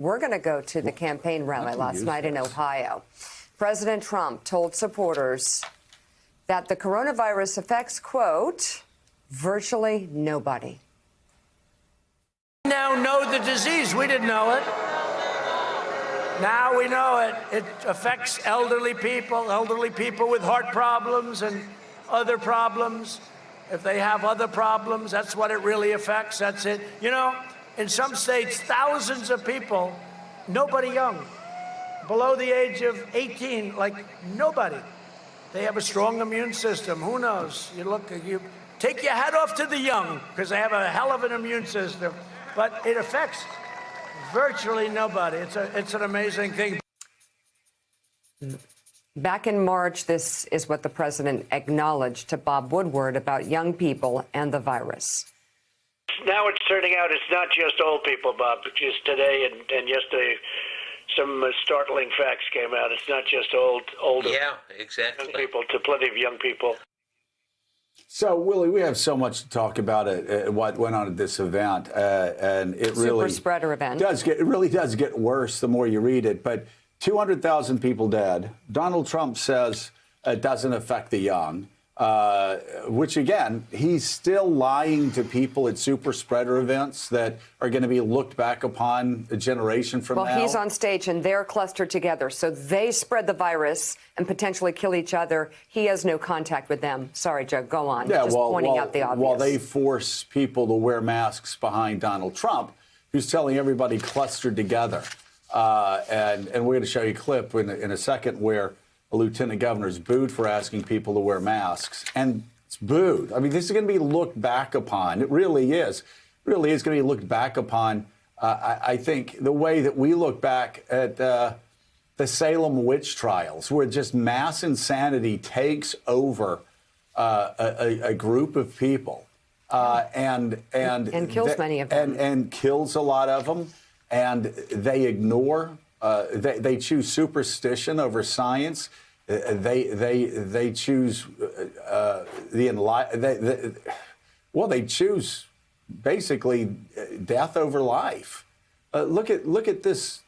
We're going to go to the campaign rally last night in Ohio. President Trump told supporters that the coronavirus affects, quote, virtually nobody. We now know the disease. We didn't know it. Now we know it. It affects elderly people with heart problems and other problems. If they have other problems, that's what it really affects. That's it. You know, in some states, thousands of people, nobody young, below the age of 18, like nobody. They have a strong immune system. Who knows? You take your hat off to the young because they have a hell of an immune system. But it affects virtually nobody. It's an amazing thing. Back in March, this is what the president acknowledged to Bob Woodward about young people and the virus. Now it's turning out it's not just old people, Bob. Just today and yesterday, some startling facts came out. It's not just older. Yeah, exactly. Young people, to plenty of young people. So, Willie, we have so much to talk about what went on at this event, and it really super spreader event. It really does get worse the more you read it. But 200,000 people dead. Donald Trump says it doesn't affect the young, which, again, he's still lying to people at super spreader events that are going to be looked back upon a generation from now. Well, he's on stage and they're clustered together. So they spread the virus and potentially kill each other. He has no contact with them. Sorry, Joe, go on. Yeah, Just pointing out the obvious. While they force people to wear masks behind Donald Trump, who's telling everybody clustered together. And we're going to show you a clip in a second where a lieutenant governor is booed for asking people to wear masks. And it's booed. I mean, this is going to be looked back upon. It really is. It really is going to be looked back upon. I think the way that we look back at the Salem witch trials, where just mass insanity takes over a group of people and kills many of them. And kills a lot of them. And they ignore, they choose superstition over science. They choose they choose basically death over life. Look at this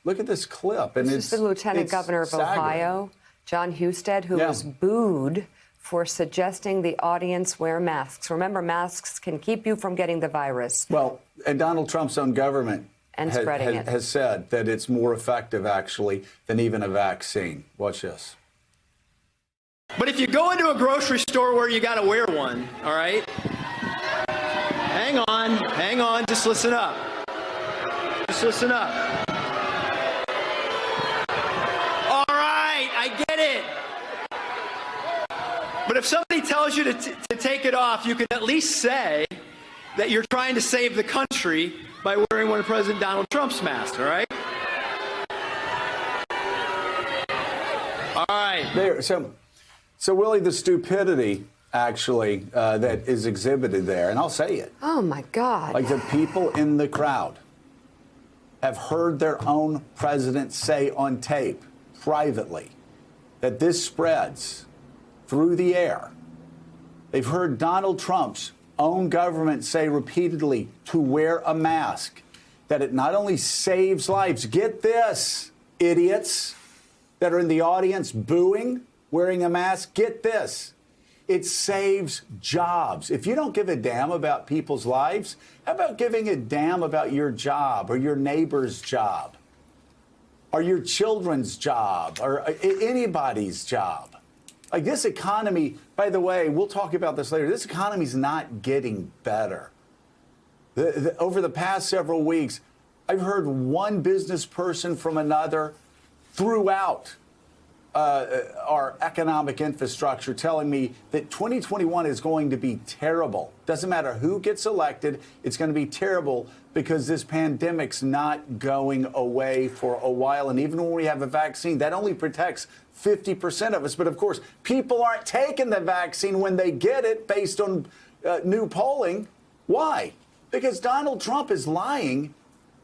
clip. And this is the Lieutenant Governor of Ohio, John Husted, who was booed for suggesting the audience wear masks. Remember, masks can keep you from getting the virus. Well, and Donald Trump's own government has said that it's more effective, actually, than even a vaccine. Watch this. But if you go into a grocery store where you got to wear one, all right? Hang on, just listen up. Just listen up. All right, I get it. But if somebody tells you to take it off, you can at least say that you're trying to save the country by wearing one of President Donald Trump's masks, all right? All right. There. So Willie, the stupidity, actually, that is exhibited there, and I'll say it. Oh, my God. Like the people in the crowd have heard their own president say on tape, privately, that this spreads through the air. They've heard Donald Trump's own government say repeatedly to wear a mask, that it not only saves lives, get this, idiots that are in the audience booing, wearing a mask, get this, it saves jobs. If you don't give a damn about people's lives, how about giving a damn about your job or your neighbor's job or your children's job or anybody's job? Like this economy, by the way, we'll talk about this later, this economy's not getting better. Over the past several weeks, I've heard one business person from another throughout our economic infrastructure telling me that 2021 is going to be terrible. Doesn't matter who gets elected, it's going to be terrible because this pandemic's not going away for a while. And even when we have a vaccine, that only protects 50% of us. But of course, people aren't taking the vaccine when they get it based on new polling. Why? Because Donald Trump is lying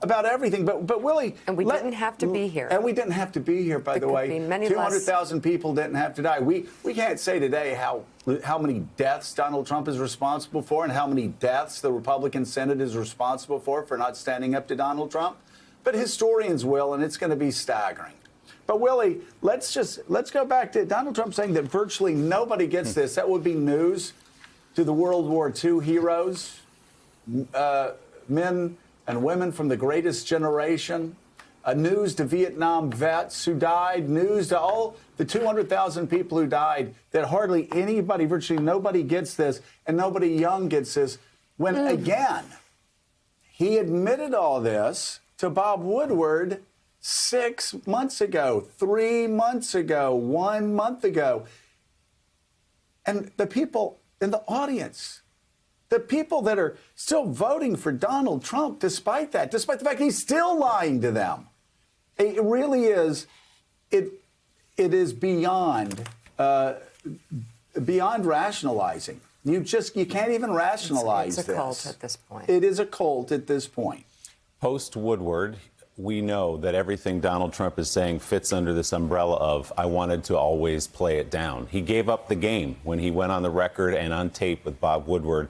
about everything. But Willie, and we didn't have to be here. And we didn't have to be here, by the way. 200,000 people didn't have to die. We can't say today how many deaths Donald Trump is responsible for and how many deaths the Republican Senate is responsible for not standing up to Donald Trump. but historians will, and it's going to be staggering. But Willie, let's go back to Donald Trump saying that virtually nobody gets this. That would be news to the World War II heroes, men and women from the greatest generation, news to Vietnam vets who died, news to all the 200,000 people who died, that hardly anybody, virtually nobody gets this, and nobody young gets this. When, again, he admitted all this to Bob Woodward 6 months ago, 3 months ago, 1 month ago. And the people in the audience, the people that are still voting for Donald Trump, despite that, despite the fact he's still lying to them, it really is, it is beyond rationalizing. You can't even rationalize this. It's a cult at this point. It is a cult at this point. Post Woodward, we know that everything Donald Trump is saying fits under this umbrella of, I wanted to always play it down. He gave up the game when he went on the record and on tape with Bob Woodward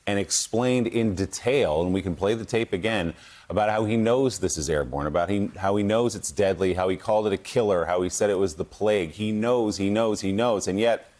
and explained in detail, and we can play the tape again, about how he knows this is airborne, about how he knows it's deadly, how he called it a killer, how he said it was the plague. He knows, and yet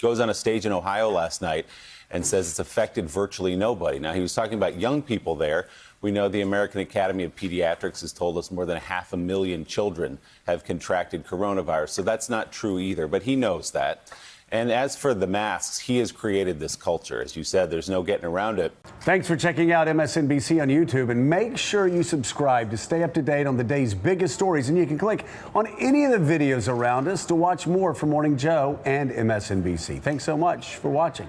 goes on a stage in Ohio last night and says it's affected virtually nobody. Now, he was talking about young people there. We know the American Academy of Pediatrics has told us more than 500,000 children have contracted coronavirus. So that's not true either, but he knows that. And as for the masks, he has created this culture. As you said, there's no getting around it. Thanks for checking out MSNBC on YouTube, and make sure you subscribe to stay up to date on the day's biggest stories. And you can click on any of the videos around us to watch more from Morning Joe and MSNBC. Thanks so much for watching.